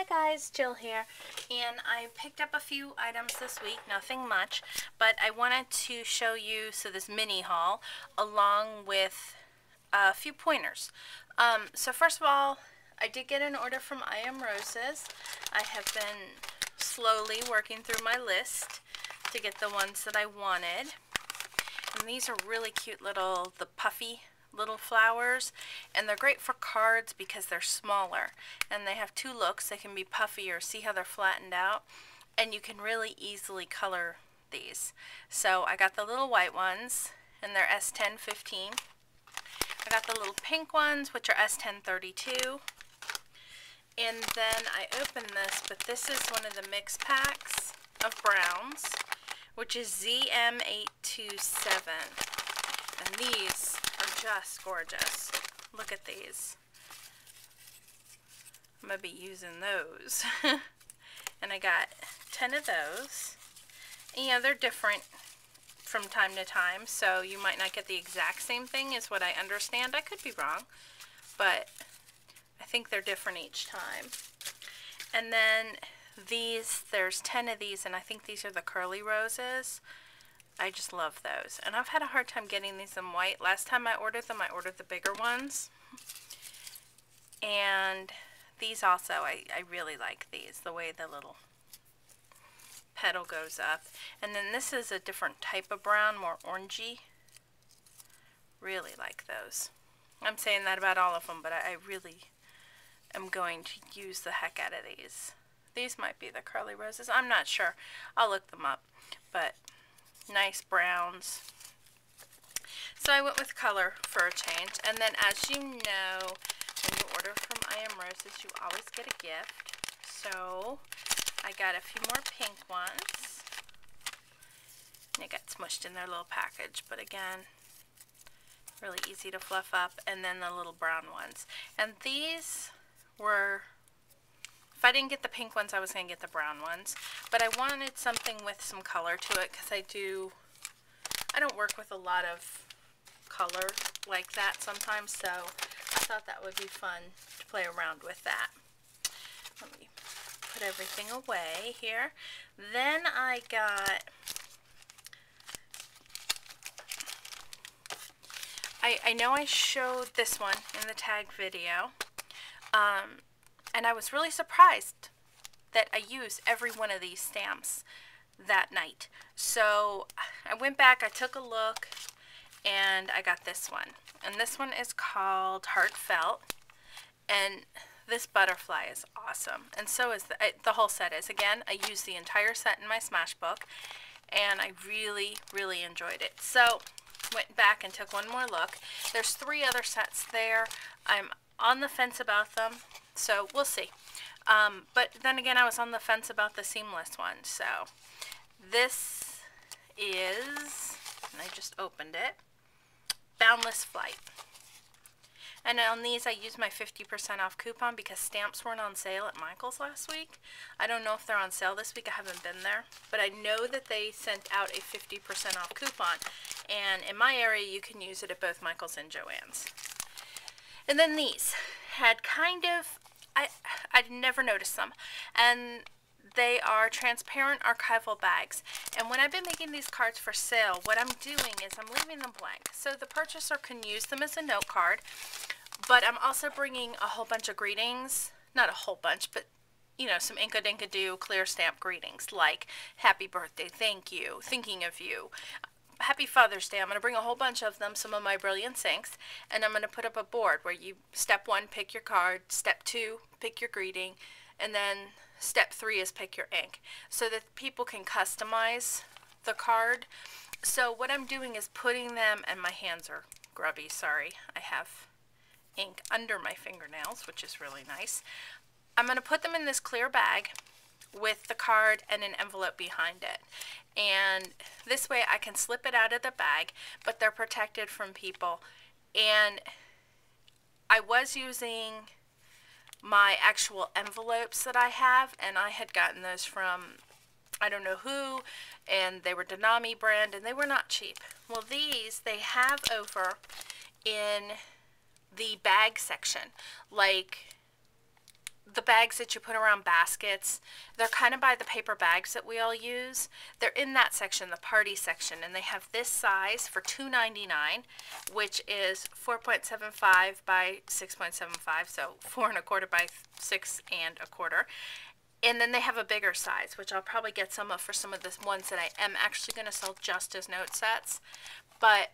Hi guys, Jill here, and I picked up a few items this week, nothing much, but I wanted to show you, so this mini haul, along with a few pointers. So first of all, I did get an order from I Am Roses. I have been slowly working through my list to get the ones that I wanted, and these are really cute little, the puffy little flowers, and they're great for cards because they're smaller and they have two looks. They can be puffy, or see how they're flattened out, and you can really easily color these. So I got the little white ones, and they're S10-15. I got the little pink ones, which are S10-32, and then I opened this, but this is one of the mix packs of browns, which is ZM827, and these are just gorgeous. Look at these. I'm going to be using those. And I got 10 of those. And, you know, they're different from time to time, so you might not get the exact same thing, is what I understand. I could be wrong, but I think they're different each time. And then these, there's 10 of these, and I think these are the curly roses. I just love those, and I've had a hard time getting these in white. Last time I ordered them, I ordered the bigger ones, and these also, I really like these, the way the little petal goes up. And then this is a different type of brown, more orangey. Really like those. I'm saying that about all of them, but I really am going to use the heck out of these. These might be the curly roses, I'm not sure. I'll look them up, but nice browns. So I went with color for a change. And then, as you know, when you order from I Am Roses, you always get a gift. So I got a few more pink ones. They got smushed in their little package, but again, really easy to fluff up. And then the little brown ones. And these were, if I didn't get the pink ones, I was going to get the brown ones. But I wanted something with some color to it, because I don't work with a lot of color like that sometimes, so I thought that would be fun to play around with that. Let me put everything away here. Then I got, I know I showed this one in the tag video, and I was really surprised that I used every one of these stamps that night. So I went back, I took a look, and I got this one. And this one is called Heartfelt. And this butterfly is awesome. And so is the whole set is. Again, I used the entire set in my Smashbook, and I really, really enjoyed it. So went back and took one more look. There's 3 other sets there. I'm on the fence about them, so we'll see. But then again, I was on the fence about the seamless one. So this is, and I just opened it, Boundless Flight. And on these, I used my 50% off coupon because stamps weren't on sale at Michael's last week. I don't know if they're on sale this week. I haven't been there. But I know that they sent out a 50% off coupon. And in my area, you can use it at both Michael's and Joann's. And then these had kind of, I'd never noticed them. And they are transparent archival bags. And when I've been making these cards for sale, what I'm doing is I'm leaving them blank. So the purchaser can use them as a note card. But I'm also bringing a whole bunch of greetings. Not a whole bunch, but, you know, some Inka-Dinka-Doo clear stamp greetings. Like, happy birthday, thank you, thinking of you. Happy Father's Day. I'm going to bring a whole bunch of them, some of my Brilliance inks, and I'm going to put up a board where you, step 1, pick your card, step 2, pick your greeting, and then step 3 is pick your ink, so that people can customize the card. So what I'm doing is putting them, and my hands are grubby, sorry, I have ink under my fingernails, which is really nice. I'm going to put them in this clear bag with the card and an envelope behind it. And this way I can slip it out of the bag, but they're protected from people. And I was using my actual envelopes that I have, and I had gotten those from I don't know who, and they were Denami brand, and they were not cheap. Well, these they have over in the bag section, like the bags that you put around baskets. They're kind of by the paper bags that we all use. They're in that section, the party section, and they have this size for $2.99, which is 4.75 by 6.75, so 4 1/4 by 6 1/4. And then they have a bigger size, which I'll probably get some of for some of the ones that I am actually going to sell just as note sets. But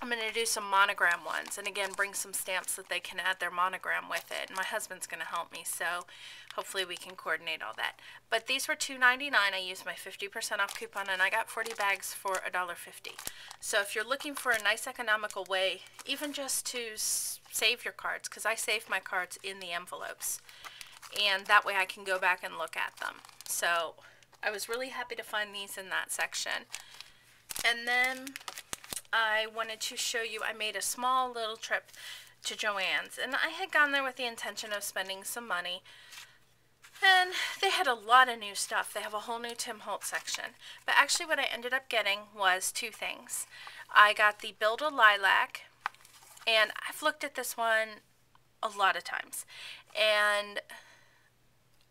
I'm going to do some monogram ones, and again, bring some stamps that they can add their monogram with it. And my husband's going to help me, so hopefully we can coordinate all that. But these were $2.99. I used my 50% off coupon, and I got 40 bags for $1.50. So if you're looking for a nice economical way, even just to save your cards, because I save my cards in the envelopes, and that way I can go back and look at them. So I was really happy to find these in that section. And then I wanted to show you, I made a small little trip to Joann's, and I had gone there with the intention of spending some money, and they had a lot of new stuff. They have a whole new Tim Holtz section, but actually what I ended up getting was two things. I got the Build a Lilac, and I've looked at this one a lot of times, and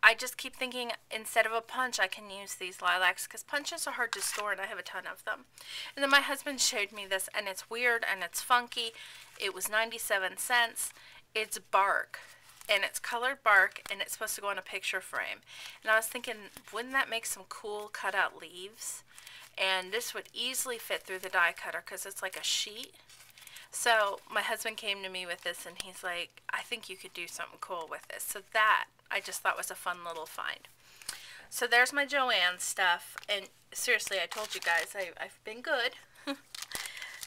I just keep thinking instead of a punch I can use these lilacs, because punches are hard to store and I have a ton of them. And then my husband showed me this, and it's weird and it's funky. It was 97 cents. It's bark, and it's colored bark, and it's supposed to go on a picture frame. And I was thinking, wouldn't that make some cool cutout leaves? And this would easily fit through the die cutter because it's like a sheet. So my husband came to me with this, and he's like, I think you could do something cool with this. So that I just thought was a fun little find. So there's my Joann's stuff, and seriously, I told you guys, I've been good.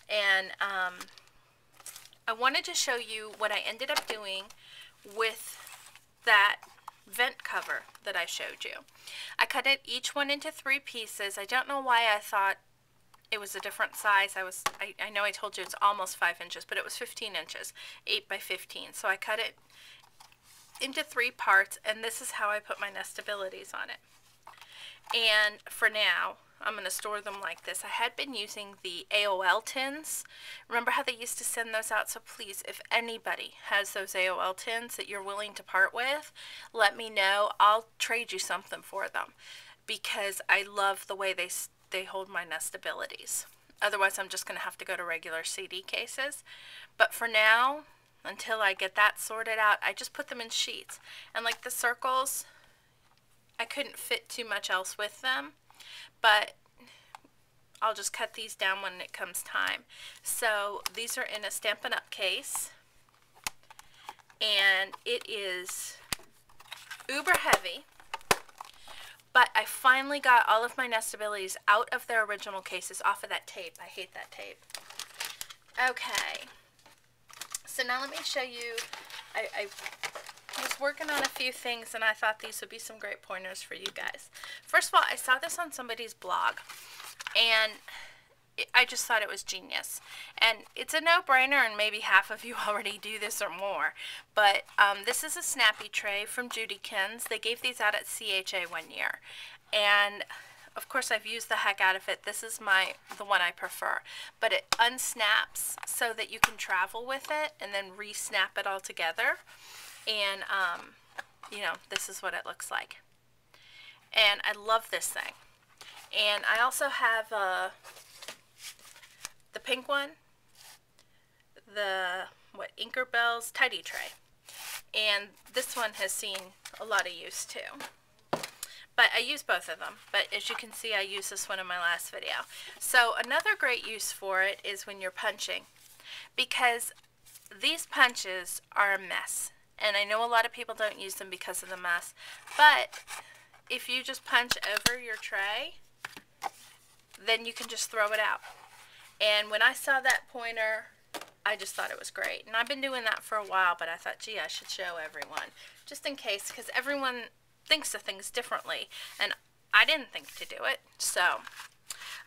And I wanted to show you what I ended up doing with that vent cover that I showed you. I cut it each one into 3 pieces. I don't know why I thought it was a different size. I know I told you it's almost 5 inches, but it was 15 inches, 8 by 15. So I cut it into 3 parts, and this is how I put my nestabilities on it. And for now, I'm going to store them like this. I had been using the AOL tins. Remember how they used to send those out? So please, if anybody has those AOL tins that you're willing to part with, let me know. I'll trade you something for them, because I love the way they hold my nestabilities. Otherwise, I'm just going to have to go to regular CD cases. But for now, until I get that sorted out, I just put them in sheets. And like the circles, I couldn't fit too much else with them, but I'll just cut these down when it comes time. So these are in a Stampin' Up! Case, and it is uber heavy. But I finally got all of my nestabilities out of their original cases, off of that tape. I hate that tape. Okay. So now let me show you, I was working on a few things, and I thought these would be some great pointers for you guys. First of all, I saw this on somebody's blog, and I just thought it was genius. And it's a no-brainer, and maybe half of you already do this or more. But this is a snappy tray from Judykins. They gave these out at CHA one year. And of course, I've used the heck out of it. This is the one I prefer. But it unsnaps so that you can travel with it and then re-snap it all together. And, you know, this is what it looks like. And I love this thing. And I also have the pink one, the Inkerbell's Tidy Tray. And this one has seen a lot of use too. But I use both of them. But as you can see, I used this one in my last video. So another great use for it is when you're punching, because these punches are a mess. And I know a lot of people don't use them because of the mess. But if you just punch over your tray, then you can just throw it out. And when I saw that pointer, I just thought it was great. And I've been doing that for a while, but I thought, gee, I should show everyone, just in case, because everyone thinks of things differently, and I didn't think to do it. So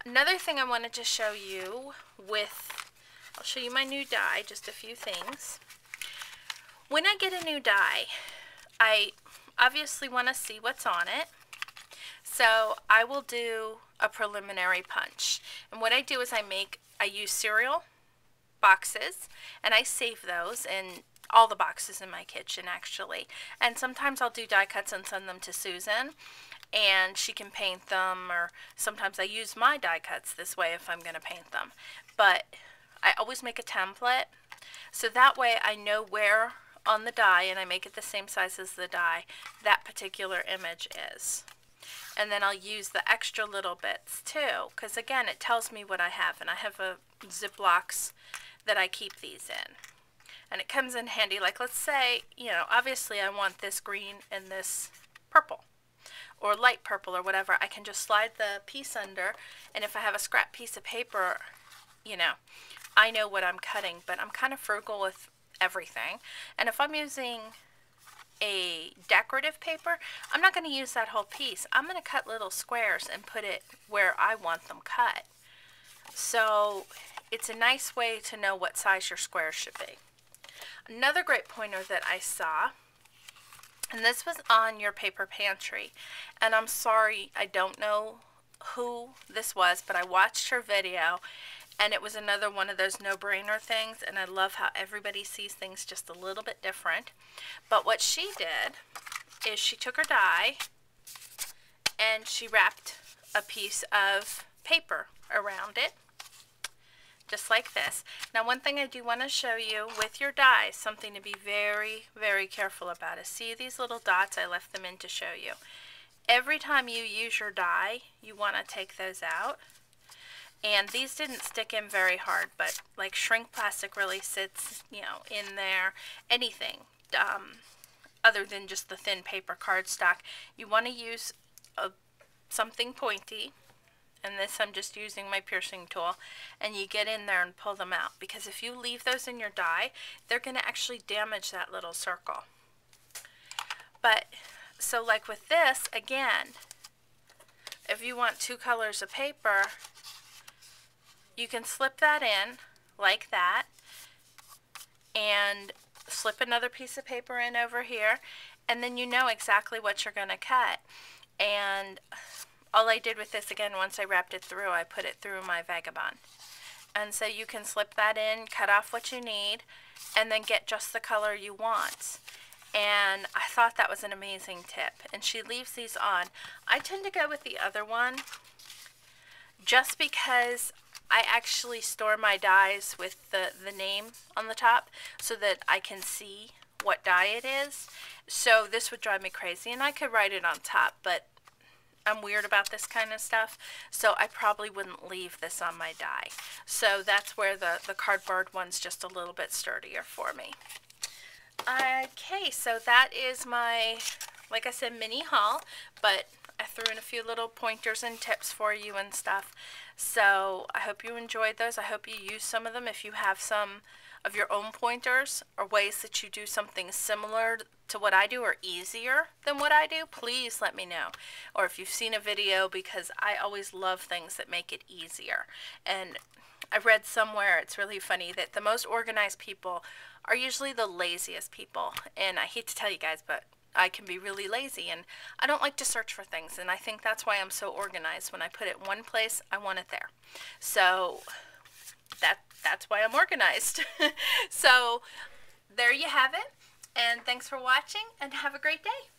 another thing I wanted to show you I'll show you my new die, just a few things. When I get a new die, I obviously want to see what's on it. So I will do a preliminary punch. And what I do is I use cereal boxes, and I save those, and all the boxes in my kitchen actually. And sometimes I'll do die cuts and send them to Susan, and she can paint them, or sometimes I use my die cuts this way if I'm going to paint them. But I always make a template, so that way I know where on the die, and I make it the same size as the die, that particular image is. And then I'll use the extra little bits too, because again, it tells me what I have, and I have a Ziplocs that I keep these in. And it comes in handy, like let's say, you know, obviously I want this green and this purple, or light purple or whatever. I can just slide the piece under, and if I have a scrap piece of paper, you know, I know what I'm cutting, but I'm kind of frugal with everything. And if I'm using a decorative paper, I'm not going to use that whole piece. I'm going to cut little squares and put it where I want them cut. So it's a nice way to know what size your squares should be. Another great pointer that I saw, and this was on Your Paper Pantry, and I'm sorry, I don't know who this was, but I watched her video, and it was another one of those no-brainer things, and I love how everybody sees things just a little bit different. But what she did is she took her die and she wrapped a piece of paper around it, just like this. Now, one thing I do want to show you with your die, something to be very, very careful about, is see these little dots? I left them in to show you. Every time you use your die, you want to take those out. And these didn't stick in very hard, but like shrink plastic really sits, you know, in there. Anything other than just the thin paper cardstock, you want to use something pointy. And this, I'm just using my piercing tool, and you get in there and pull them out, because if you leave those in your die, they're going to actually damage that little circle. But so like with this, again, if you want 2 colors of paper, you can slip that in like that and slip another piece of paper in over here, and then you know exactly what you're going to cut. And all I did with this, again, once I wrapped it through, I put it through my Vagabond. And so you can slip that in, cut off what you need, and then get just the color you want. And I thought that was an amazing tip. And she leaves these on. I tend to go with the other one just because I actually store my dies with the name on the top so that I can see what die it is. So this would drive me crazy, and I could write it on top, but I'm weird about this kind of stuff, so I probably wouldn't leave this on my die. So that's where the cardboard one's just a little bit sturdier for me. Okay, so that is my, like I said, mini haul, but I threw in a few little pointers and tips for you and stuff. So I hope you enjoyed those. I hope you use some of them. If you have some of your own pointers or ways that you do something similar to what I do or easier than what I do, please let me know. Or if you've seen a video, because I always love things that make it easier. And I read somewhere, it's really funny, that the most organized people are usually the laziest people. And I hate to tell you guys, but I can be really lazy, and I don't like to search for things, and I think that's why I'm so organized. When I put it in one place, I want it there. So that's why I'm organized. So there you have it, and thanks for watching, and have a great day.